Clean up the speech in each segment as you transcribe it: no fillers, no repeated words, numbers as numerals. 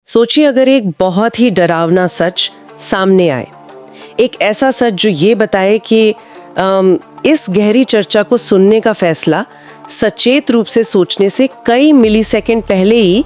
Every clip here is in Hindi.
सोचिए अगर एक बहुत ही डरावना सच सामने आए, एक ऐसा सच जो ये बताए कि इस गहरी चर्चा को सुनने का फैसला सचेत रूप से सोचने से कई मिलीसेकंड पहले ही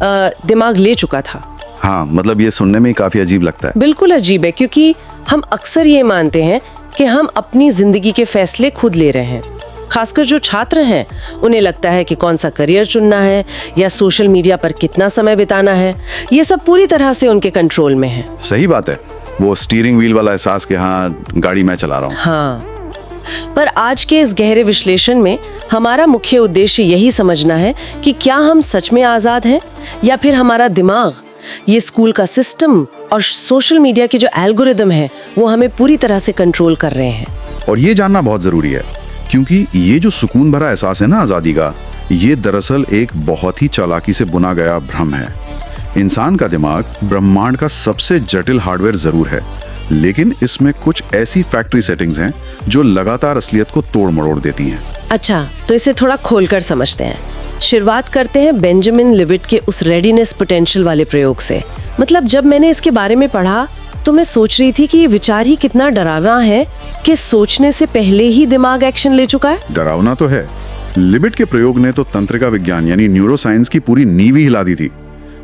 दिमाग ले चुका था। हाँ, मतलब ये सुनने में ही काफी अजीब लगता है। बिल्कुल अजीब है, क्योंकि हम अक्सर ये मानते हैं कि हम अपनी जिंदगी के फैसले खुद ले रहे हैं। खासकर जो छात्र हैं, उन्हें लगता है कि कौन सा करियर चुनना है या सोशल मीडिया पर कितना समय बिताना है, ये सब पूरी तरह से उनके कंट्रोल में है। सही बात है, वो स्टीयरिंग व्हील वाला एहसास कि हाँ, गाड़ी मैं चला रहा हूँ। हाँ, पर आज के इस गहरे विश्लेषण में हमारा मुख्य उद्देश्य यही समझना है कि क्या हम सच में आजाद हैं या फिर हमारा दिमाग, ये स्कूल का सिस्टम और सोशल मीडिया के जो एल्गोरिदम है वो हमें पूरी तरह से कंट्रोल कर रहे हैं। और ये जानना बहुत जरूरी है, क्योंकि ये जो सुकून भरा एहसास है ना आजादी का, ये दरअसल एक बहुत ही चालाकी से बुना गया भ्रम है। इंसान का दिमाग ब्रह्मांड का सबसे जटिल हार्डवेयर जरूर है, लेकिन इसमें कुछ ऐसी फैक्ट्री सेटिंग्स हैं जो लगातार असलियत को तोड़ मरोड़ देती हैं। अच्छा, तो इसे थोड़ा खोलकर समझते हैं। शुरुआत करते हैं बेंजामिन लिविट के उस रेडीनेस पोटेंशियल वाले प्रयोग से। मतलब जब मैंने इसके बारे में पढ़ा तो मैं सोच रही थी कि ये विचार ही कितना डरावना है कि सोचने से पहले ही दिमाग एक्शन ले चुका है। डरावना तो है। लिविट के प्रयोग ने तो तंत्रिका विज्ञान यानी न्यूरोसाइंस की पूरी नींव ही हिला दी थी।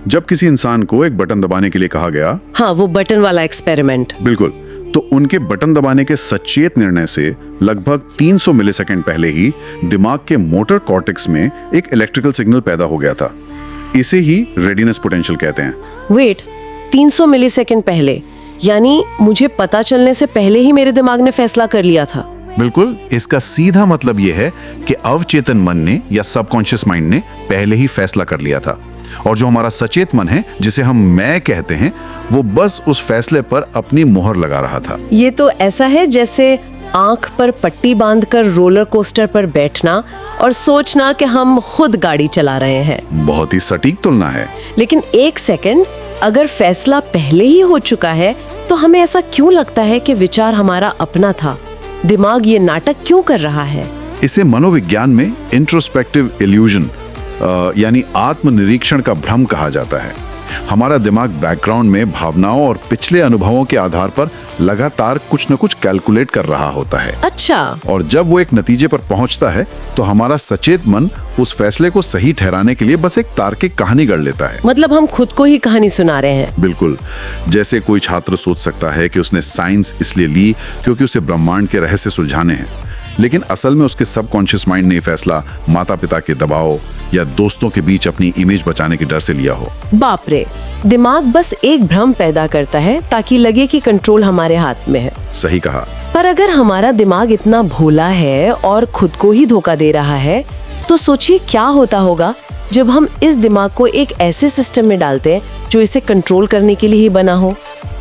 जब किसी इंसान को एक बटन दबाने के लिए कहा गया, हाँ, वो बटन वाला एक्सपेरिमेंट, बिल्कुल, तो उनके बटन दबाने के सचेत निर्णय से लगभग 300 मिलीसेकंड पहले ही दिमाग के मोटर कॉर्टेक्स में एक इलेक्ट्रिकल सिग्नल पैदा हो गया था। इसे ही रेडीनेस पोटेंशियल कहते हैं। वेट, 300 मिलीसेकंड पहले, यानी मुझे पता चलने से पहले ही मेरे दिमाग ने फैसला कर लिया था। बिल्कुल, इसका सीधा मतलब यह है कि अवचेतन मन ने या सबकॉन्शियस माइंड ने पहले ही फैसला कर लिया था, और जो हमारा सचेत मन है, जिसे हम मैं कहते हैं, वो बस उस फैसले पर अपनी मोहर लगा रहा था। ये तो ऐसा है जैसे आंख पर पट्टी बांधकर रोलर कोस्टर पर बैठना और सोचना कि हम खुद गाड़ी चला रहे हैं। बहुत ही सटीक तुलना है। लेकिन एक सेकंड, अगर फैसला पहले ही हो चुका है तो हमें ऐसा क्यों लगता है कि विचार हमारा अपना था? दिमाग ये नाटक क्यों कर रहा है? इसे मनोविज्ञान में इंट्रोस्पेक्टिव इल्यूजन यानी आत्मनिरीक्षण का भ्रम कहा जाता है। हमारा दिमाग बैकग्राउंड में भावनाओं और पिछले अनुभवों के आधार पर लगातार कुछ न कुछ कैलकुलेट कर रहा होता है। अच्छा। और जब वो एक नतीजे पर पहुंचता है तो हमारा सचेत मन उस फैसले को सही ठहराने के लिए बस एक तार्किक कहानी गढ़ लेता है। मतलब हम खुद को ही कहानी सुना रहे हैं। बिल्कुल। जैसे कोई छात्र सोच सकता है कि उसने साइंस इसलिए ली क्योंकि उसे ब्रह्मांड के रहस्य सुलझाने हैं, लेकिन असल में उसके सबकॉन्शियस माइंड ने फैसला माता पिता के दबाव या दोस्तों के बीच अपनी इमेज बचाने के डर से लिया हो। बाप रे, दिमाग बस एक भ्रम पैदा करता है ताकि लगे कि कंट्रोल हमारे हाथ में है। सही कहा। पर अगर हमारा दिमाग इतना भोला है और खुद को ही धोखा दे रहा है, तो सोचिए क्या होता होगा जब हम इस दिमाग को एक ऐसे सिस्टम में डालते हैं जो इसे कंट्रोल करने के लिए ही बना हो।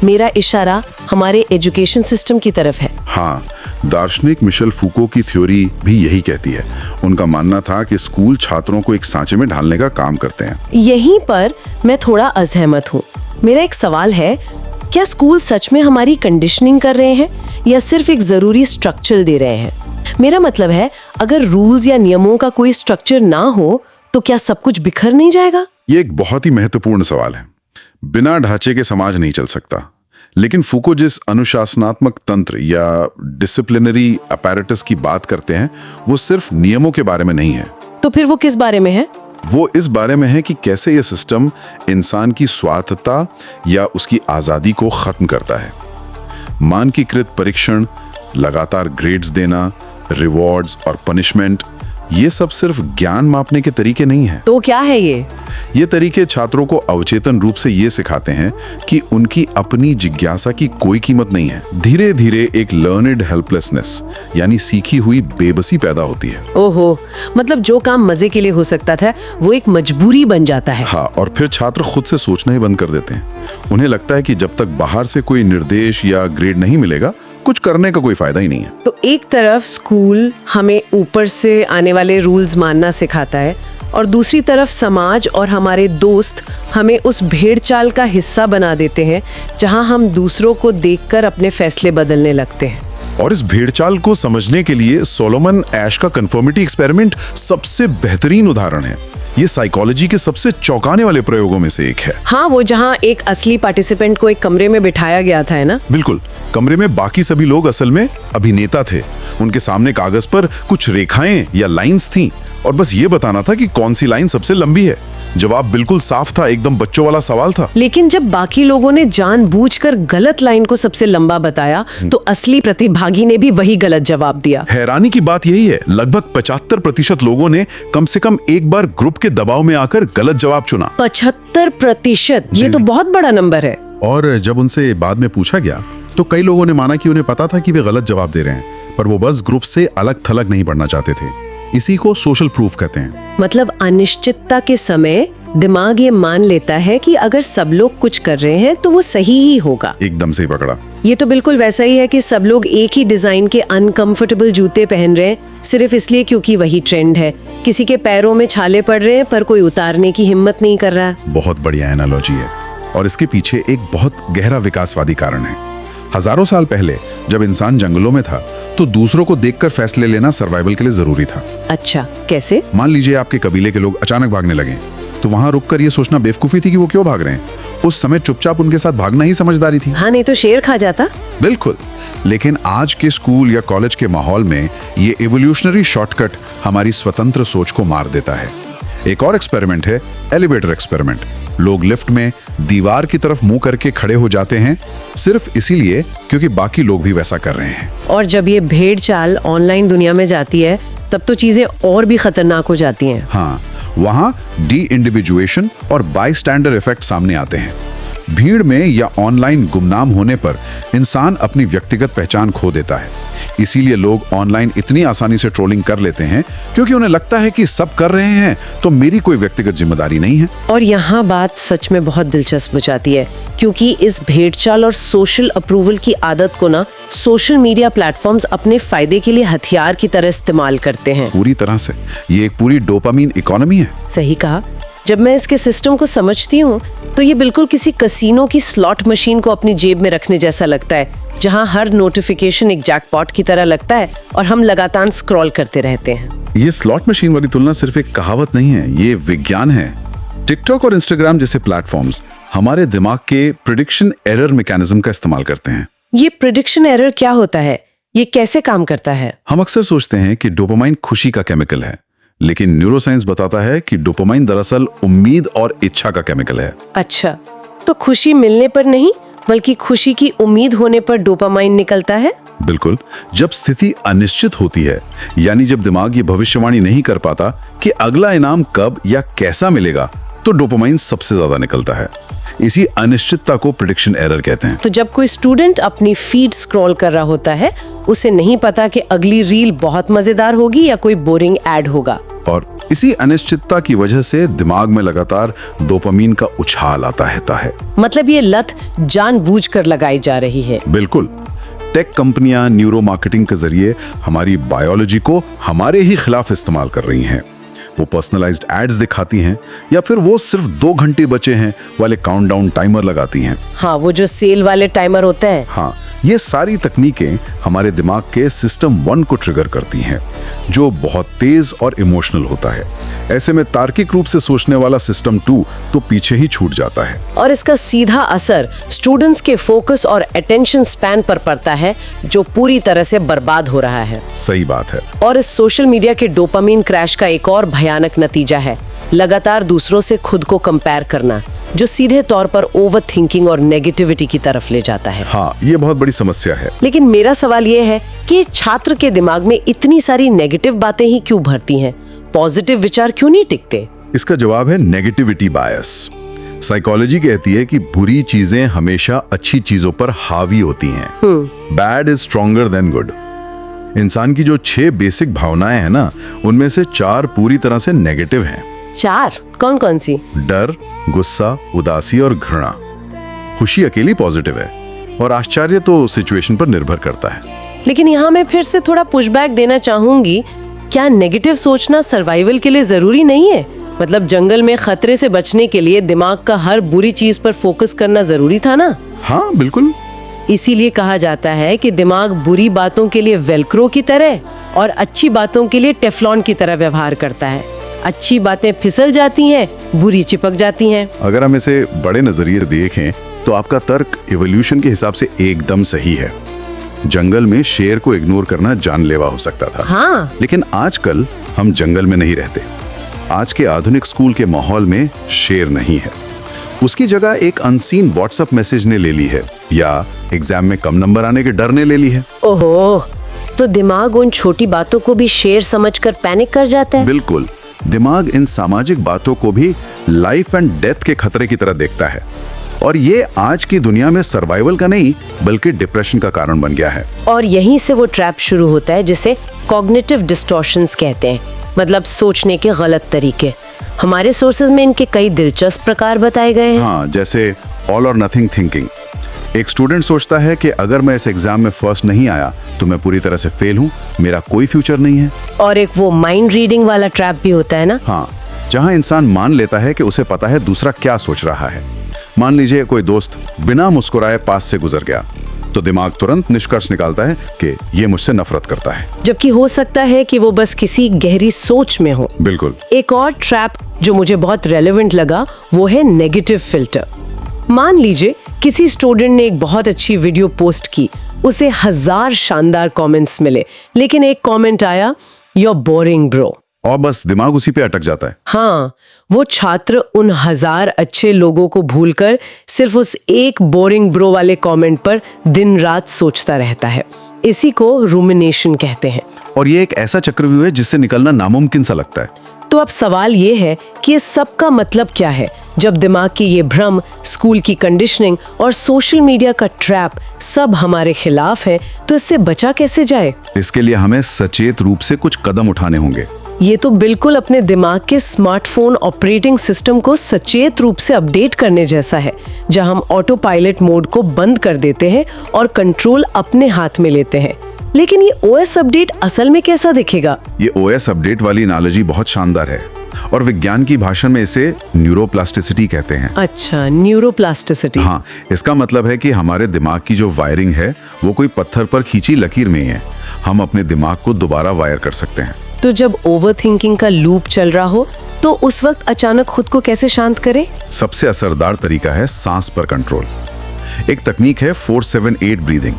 मेरा इशारा हमारे एजुकेशन सिस्टम की तरफ है। हाँ, दार्शनिक मिशेल फूको की थ्योरी भी यही कहती है। उनका मानना था कि स्कूल छात्रों को एक सांचे में ढालने का काम करते हैं। यहीं पर मैं थोड़ा असहमत हूँ। मेरा एक सवाल है, क्या स्कूल सच में हमारी कंडीशनिंग कर रहे हैं या सिर्फ एक जरूरी स्ट्रक्चर दे रहे हैं? मेरा मतलब है, अगर रूल्स या नियमों का कोई स्ट्रक्चर ना हो तो क्या सब कुछ बिखर नहीं जाएगा? ये एक बहुत ही महत्वपूर्ण सवाल है। बिना ढांचे के समाज नहीं चल सकता। लेकिन फूको जिस अनुशासनात्मक तंत्र या डिसिप्लिनरी अपैरेटस की बात करते हैं, वो सिर्फ नियमों के बारे में नहीं है। तो फिर वो किस बारे में है? वो इस बारे में है कि कैसे ये सिस्टम इंसान की स्वार्थता या उसकी आजादी को खत्म करता है। मानकीकृत परीक्षण, लगातार ग्रेड्स देना, रिवॉर्ड्स और पनिशमेंट, ये सब सिर्फ ज्ञान मापने के तरीके नहीं हैं। तो क्या है ये? ये तरीके छात्रों को अवचेतन रूप से ये सिखाते हैं कि उनकी अपनी जिज्ञासा की कोई कीमत नहीं है। धीरे धीरे एक लर्नड हेल्पलेसनेस यानी सीखी हुई बेबसी पैदा होती है। ओहो, मतलब जो काम मजे के लिए हो सकता था वो एक मजबूरी बन जाता है। हाँ, और फिर छात्र खुद से सोचना ही बंद कर देते हैं। उन्हें लगता है कि जब तक बाहर से कोई निर्देश या ग्रेड नहीं मिलेगा, कुछ करने का कोई फायदा ही नहीं है। तो एक तरफ स्कूल हमें ऊपर से आने वाले रूल्स मानना सिखाता है और दूसरी तरफ समाज और हमारे दोस्त हमें उस भेड़ चाल का हिस्सा बना देते हैं जहां हम दूसरों को देखकर अपने फैसले बदलने लगते हैं। और इस भेड़चाल को समझने के लिए सोलोमन एश का कन्फर्मिटी एक्सपेरिमेंट सबसे बेहतरीन उदाहरण है। ये साइकोलॉजी के सबसे चौंकाने वाले प्रयोगों में से एक है। हाँ, वो जहाँ एक असली पार्टिसिपेंट को एक कमरे में बिठाया गया था, है ना? बिल्कुल। कमरे में बाकी सभी लोग असल में अभिनेता थे। उनके सामने कागज पर कुछ रेखाएं या लाइंस थीं और बस ये बताना था कि कौन सी लाइन सबसे लंबी है। जवाब बिल्कुल साफ था, एकदम बच्चों वाला सवाल था। लेकिन जब बाकी लोगों ने जानबूझकर गलत लाइन को सबसे लंबा बताया तो असली प्रतिभागी ने भी वही गलत जवाब दिया। हैरानी की बात यही है, लगभग 75% लोगों ने कम से कम एक बार ग्रुप के दबाव में आकर गलत जवाब चुना। 75%, ये तो बहुत बड़ा नंबर है। और जब उनसे बाद में पूछा गया तो कई लोगों ने माना कि उन्हें पता था कि वे गलत जवाब दे रहे हैं, पर वो बस ग्रुप से अलग थलग नहीं पढ़ना चाहते थे। इसी को सोशल प्रूफ कहते हैं। मतलब अनिश्चितता के समय दिमाग ये मान लेता है कि अगर सब लोग कुछ कर रहे हैं तो वो सही ही होगा। एकदम सही पकड़ा। ये तो बिल्कुल वैसा ही है कि सब लोग एक ही डिजाइन के अनकंफर्टेबल जूते पहन रहे हैं सिर्फ इसलिए क्योंकि वही ट्रेंड है। किसी के पैरों में छाले पड़ रहे हैं पर कोई उतारने की हिम्मत नहीं कर रहा। बहुत बढ़िया एनालॉजी है और इसके पीछे एक बहुत गहरा विकासवादी कारण है। हजारों साल पहले जब इंसान जंगलों में था तो दूसरों को देखकर फैसले लेना सर्वाइवल के लिए जरूरी था। अच्छा, कैसे? मान लीजिए आपके कबीले के लोग अचानक भागने लगे तो वहां रुककर ये सोचना बेवकूफी थी कि वो क्यों भाग रहे हैं। उस समय चुपचाप उनके साथ भागना ही समझदारी थी। हाँ, नहीं तो शेर खा जाता। बिल्कुल। लेकिन आज के स्कूल या कॉलेज के माहौल में ये एवोल्यूशनरी शॉर्टकट हमारी स्वतंत्र सोच को मार देता है। एक और एक्सपेरिमेंट है एलिवेटर एक्सपेरिमेंट। लोग लिफ्ट में दीवार की तरफ मुंह करके खड़े हो जाते हैं सिर्फ इसीलिए क्योंकि बाकी लोग भी वैसा कर रहे हैं। और जब ये भेड़ चाल ऑनलाइन दुनिया में जाती है तब तो चीजें और भी खतरनाक हो जाती हैं। हाँ, वहां डी इंडिविजुएशन और बाईस्टैंडर इफेक्ट सामने आते हैं। भीड़ में या ऑनलाइन गुमनाम होने पर इंसान अपनी व्यक्तिगत पहचान खो देता है। इसीलिए लोग ऑनलाइन इतनी आसानी से ट्रोलिंग कर लेते हैं क्योंकि उन्हें लगता है कि सब कर रहे हैं तो मेरी कोई व्यक्तिगत जिम्मेदारी नहीं है। और यहाँ बात सच में बहुत दिलचस्प हो जाती है क्योंकि इस भेड़चाल और सोशल अप्रूवल की आदत को ना सोशल मीडिया प्लेटफॉर्म्स अपने फायदे के लिए हथियार की तरह इस्तेमाल करते हैं। पूरी तरह से ये एक पूरी डोपामीन इकोनॉमी है। सही कहा। जब मैं इसके सिस्टम को समझती हूँ तो ये बिल्कुल किसी कसीनो की स्लॉट मशीन को अपनी जेब में रखने जैसा लगता है, जहाँ हर नोटिफिकेशन एक जैकपॉट की तरह लगता है और हम लगातार स्क्रॉल करते रहते हैं। ये स्लॉट मशीन वाली तुलना सिर्फ एक कहावत नहीं है, ये विज्ञान है। टिकटॉक और इंस्टाग्राम जैसे प्लेटफॉर्म्स हमारे दिमाग के प्रेडिक्शन एरर मैकेनिज्म का इस्तेमाल करते हैं। ये प्रेडिक्शन एरर क्या होता है? ये कैसे काम करता है? हम अक्सर सोचते हैं कि डोपामाइन खुशी का केमिकल है, लेकिन न्यूरोसाइंस बताता है कि डोपामाइन दरअसल उम्मीद और इच्छा का केमिकल है। अच्छा, तो खुशी मिलने पर नहीं बल्कि खुशी की उम्मीद होने पर डोपामाइन निकलता है? बिल्कुल। जब स्थिति अनिश्चित होती है, यानी जब दिमाग ये भविष्यवाणी नहीं कर पाता कि अगला इनाम कब या कैसा मिलेगा, तो डोपामाइन सबसे ज्यादा निकलता है। इसी अनिश्चितता को प्रेडिक्शन एरर कहते हैं। तो जब कोई स्टूडेंट अपनी फीड स्क्रॉल कर रहा होता है, उसे नहीं पता कि अगली रील बहुत मजेदार होगी या कोई बोरिंग एड होगा। और इसी अनिश्चितता की वजह से दिमाग में लगातार डोपामीन का उछाल आता रहता है। मतलब ये लत जानबूझकर लगाई जा रही है। बिल्कुल। टेक कंपनियां न्यूरो मार्केटिंग के जरिए हमारी बायोलॉजी को हमारे ही खिलाफ इस्तेमाल कर रही हैं। वो पर्सनलाइज्ड एड्स दिखाती हैं या फिर वो सिर्फ 2 घंटे बचे हैं वाले काउंटडाउन टाइमर लगाती हैं। हाँ, वो जो सेल वाले टाइमर होते हैं। हाँ, ये सारी तकनीकें हमारे दिमाग के सिस्टम 1 को ट्रिगर करती हैं, जो बहुत तेज और इमोशनल होता है। ऐसे में तार्किक रूप से सोचने वाला सिस्टम 2 तो पीछे ही छूट जाता है। और इसका सीधा असर स्टूडेंट्स के फोकस और अटेंशन स्पैन पर पड़ता है, जो पूरी तरह से बर्बाद हो रहा है। सही बात है। और इस सोशल मीडिया के डोपामीन क्रैश का एक और भयानक नतीजा है लगातार दूसरों से खुद को कंपेयर करना, जो सीधे तौर पर ओवर थिंकिंग और नेगेटिविटी की तरफ ले जाता है। हाँ, ये बहुत बड़ी समस्या है। लेकिन मेरा सवाल ये है कि छात्र के दिमाग में इतनी सारी नेगेटिव बातें ही क्यों भरती हैं? पॉजिटिव विचार क्यों नहीं टिकते? इसका जवाब है नेगेटिविटी बायस। साइकोलॉजी कहती है कि बुरी चीजें हमेशा अच्छी चीजों पर हावी होती हैं। Bad is stronger than good. इंसान की जो 6 बेसिक भावनाएं हैं ना, उनमें से 4 पूरी तरह से नेगेटिव हैं। 4? कौन कौन सी? डर, गुस्सा, उदासी और घृणा। खुशी अकेली पॉजिटिव है और आश्चर्य तो सिचुएशन पर निर्भर करता है। लेकिन यहाँ मैं फिर से थोड़ा पुशबैक देना चाहूंगी। क्या नेगेटिव सोचना सर्वाइवल के लिए जरूरी नहीं है? मतलब जंगल में खतरे से बचने के लिए दिमाग का हर बुरी चीज पर फोकस करना जरूरी था ना? हाँ बिल्कुल। इसीलिए कहा जाता है कि दिमाग बुरी बातों के लिए वेलक्रो की तरह और अच्छी बातों के लिए टेफ्लॉन की तरह व्यवहार करता है। अच्छी बातें फिसल जाती हैं, बुरी चिपक जाती हैं। अगर हम इसे बड़े नजरिए से देखें तो आपका तर्क इवोल्यूशन के हिसाब से एकदम सही है। जंगल में शेर को इग्नोर करना जानलेवा हो सकता था। हाँ। लेकिन आजकल हम जंगल में नहीं रहते। आज के आधुनिक स्कूल के माहौल में शेर नहीं है, उसकी जगह एक अनसीन व्हाट्सएप मैसेज ने ले ली है, या एग्जाम में कम नंबर आने के डर ने ले ली है। ओहो, तो दिमाग उन छोटी बातों को भी शेर समझकर पैनिक कर जाता है। बिल्कुल, दिमाग इन सामाजिक बातों को भी लाइफ एंड डेथ के खतरे की तरह देखता है, और ये आज की दुनिया में सर्वाइवल का नहीं बल्कि डिप्रेशन का कारण बन गया है। और यहीं से वो ट्रैप शुरू होता है जिसे कॉग्निटिव डिस्टॉर्शंस कहते हैं, मतलब सोचने के गलत तरीके। हमारे सोर्सेज में इनके कई दिलचस्प प्रकार बताए गए हैं। हाँ, जैसे ऑल और नथिंग थिंकिंग। एक स्टूडेंट सोचता है कि अगर मैं इस एग्जाम में फर्स्ट नहीं आया तो मैं पूरी तरह से फेल हूँ, मेरा कोई फ्यूचर नहीं है। और एक वो माइंड रीडिंग वाला ट्रैप भी होता है ना। हाँ, जहाँ इंसान मान लेता है कि उसे पता है दूसरा क्या सोच रहा है। मान लीजिए कोई दोस्त बिना मुस्कुराए पास से गुजर गया, तो दिमाग तुरंत निष्कर्ष निकालता है कि ये मुझसे नफरत करता है, जबकि हो सकता है कि वो बस किसी गहरी सोच में हो। बिल्कुल। एक और ट्रैप जो मुझे बहुत रेलेवेंट लगा वो है नेगेटिव फिल्टर। मान लीजिए किसी स्टूडेंट ने एक बहुत अच्छी वीडियो पोस्ट की, उसे 1000 शानदार कमेंट्स मिले, लेकिन एक कमेंट आया, "You're boring bro"। और बस दिमाग उसी पे अटक जाता है। हाँ, वो छात्र उन 1000 अच्छे लोगों को भूलकर सिर्फ उस एक बोरिंग ब्रो वाले कमेंट पर दिन रात सोचता रहता है। इसी को रूमिनेशन कहते हैं। और ये एक ऐसा चक्रव्यूह है जिससे निकलना नामुमकिन सा लगता है। तो अब सवाल ये है कि इस सब का मतलब क्या है? जब दिमाग की ये भ्रम, स्कूल की कंडीशनिंग और सोशल मीडिया का ट्रैप सब हमारे खिलाफ है, तो इससे बचा कैसे जाए? इसके लिए हमें सचेत रूप से कुछ कदम उठाने होंगे। ये तो बिल्कुल अपने दिमाग के स्मार्टफोन ऑपरेटिंग सिस्टम को सचेत रूप से अपडेट करने जैसा है, जहां हम ऑटो पायलट मोड को बंद कर देते हैं और कंट्रोल अपने हाथ में लेते हैं। लेकिन ये ओएस अपडेट असल में कैसा दिखेगा? ये ओएस अपडेट वाली एनालॉजी बहुत शानदार है, और विज्ञान की भाषा में इसे न्यूरोप्लास्टिसिटी कहते हैं। अच्छा, न्यूरोप्लास्टिसिटी। हाँ, इसका मतलब है कि हमारे दिमाग की जो वायरिंग है वो कोई पत्थर पर खींची लकीर में ही है। हम अपने दिमाग को दोबारा वायर कर सकते हैं। तो जब ओवर थिंकिंग का लूप चल रहा हो तो उस वक्त अचानक खुद को कैसे शांत करें? सबसे असरदार तरीका है सांस पर कंट्रोल। एक तकनीक है 4-7-8 ब्रीदिंग।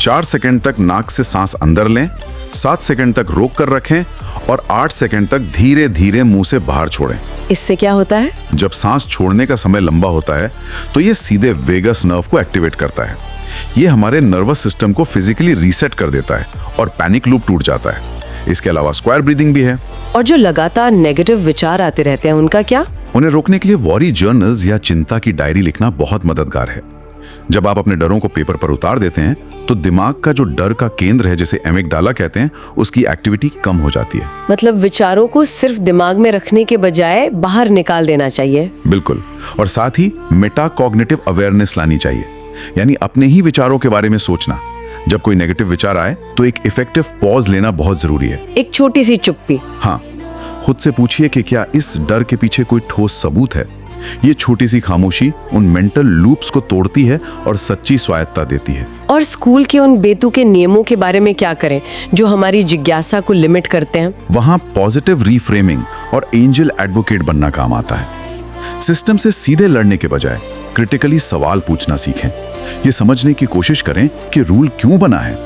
4 सेकंड तक नाक से सांस अंदर लें, 7 सेकंड तक रोक कर रखें और 8 सेकंड तक धीरे धीरे मुंह से बाहर छोड़ें। इससे क्या होता है? जब सांस छोड़ने का समय लंबा होता है तो ये सीधे वेगस नर्व को एक्टिवेट करता है। ये हमारे नर्वस सिस्टम को फिजिकली रीसेट कर देता है और पैनिक लूप टूट जाता है। इसके अलावा स्क्वायर ब्रीदिंग भी है। और जो लगातार नेगेटिव विचार आते रहते हैं उनका क्या? उन्हें रोकने के लिए वॉरी जर्नल्स या चिंता की डायरी लिखना बहुत मददगार है। जब आप अपने डरों को पेपर पर उतार देते हैं तो दिमाग का जो डर का केंद्र है, जिसे एमिगडाला कहते हैं, उसकी एक्टिविटी कम हो जाती है। मतलब विचारों को सिर्फ दिमाग में रखने के बजाय बाहर निकाल देना चाहिए। बिल्कुल। और साथ ही मेटाकॉग्निटिव अवेयरनेस लानी चाहिए, यानी अपने ही विचारों के बारे में सोचना। जब कोई नेगेटिव विचार आए तो एक इफेक्टिव पॉज लेना बहुत जरूरी है। एक छोटी सी चुप्पी। हाँ, खुद से पूछिए कि क्या इस डर के पीछे कोई ठोस सबूत है। ये छोटी सी खामोशी उन मेंटल लूप्स को तोड़ती है और सच्ची स्वायत्तता देती है। और स्कूल के उन बेतुके नियमों के बारे में क्या करें जो हमारी जिज्ञासा को लिमिट करते हैं? वहां पॉजिटिव रीफ्रेमिंग और एंजल एडवोकेट बनना काम आता है। सिस्टम से सीधे लड़ने के बजाय क्रिटिकली सवाल पूछना सीखें। ये समझने की कोशिश करें कि रूल क्यों बना है।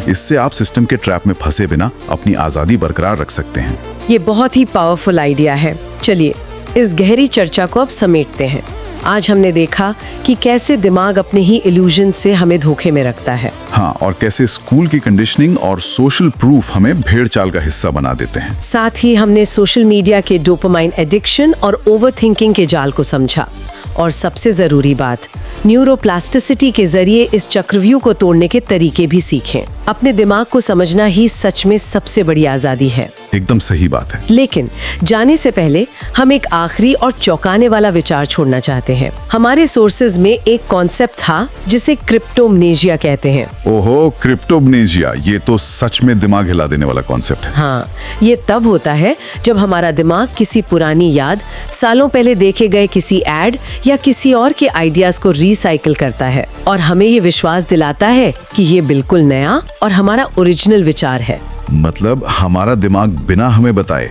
इससे आप सिस्टम के ट्रैप में फंसे बिना अपनी आजादी बरकरार रख सकते हैं। ये बहुत ही पावरफुल आइडिया है। चलिए इस गहरी चर्चा को अब समेटते हैं। आज हमने देखा कि कैसे दिमाग अपने ही इल्यूजन से हमें धोखे में रखता है। हाँ, और कैसे स्कूल की कंडीशनिंग और सोशल प्रूफ हमें भेड़ चाल का हिस्सा बना देते हैं। साथ ही हमने सोशल मीडिया के डोपामाइन एडिक्शन और ओवरथिंकिंग के जाल को समझा, और सबसे जरूरी बात, न्यूरोप्लास्टिसिटी के जरिए इस चक्रव्यूह को तोड़ने के तरीके भी सीखें। अपने दिमाग को समझना ही सच में सबसे बड़ी आजादी है। एकदम सही बात है। लेकिन जाने से पहले हम एक आखिरी और चौंकाने वाला विचार छोड़ना चाहते हैं। हमारे सोर्सेज में एक कॉन्सेप्ट था जिसे क्रिप्टोमनेजिया कहते हैं। ओहो, क्रिप्टोमनेजिया, ये तो सच में दिमाग हिला देने वाला कॉन्सेप्ट है। हाँ, ये तब होता है जब हमारा दिमाग किसी पुरानी याद, सालों पहले देखे गए किसी एड या किसी और के आइडियाज को रिसाइकिल करता है और हमें ये विश्वास दिलाता है कि ये बिल्कुल नया और हमारा ओरिजिनल विचार है। मतलब हमारा दिमाग बिना हमें बताए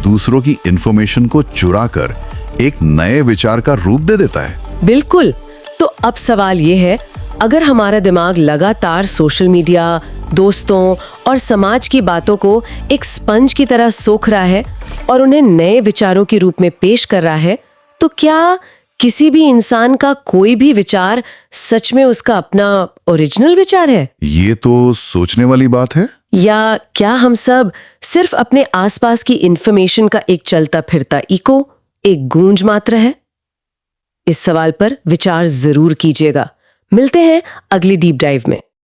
दूसरों की इंफॉर्मेशन को चुरा कर एक नए विचार का रूप दे देता है। बिल्कुल। तो अब सवाल ये है, अगर हमारा दिमाग लगातार सोशल मीडिया, दोस्तों और समाज की बातों को एक स्पंज की तरह सोख रहा है और उन्हें नए विचारों के रूप में पेश कर रहा है, तो क्या किसी भी इंसान का कोई भी विचार सच में उसका अपना ओरिजिनल विचार है? ये तो सोचने वाली बात है। या क्या हम सब सिर्फ अपने आसपास की इंफॉर्मेशन का एक चलता फिरता इको, एक गूंज मात्र है? इस सवाल पर विचार जरूर कीजिएगा। मिलते हैं अगली डीप डाइव में।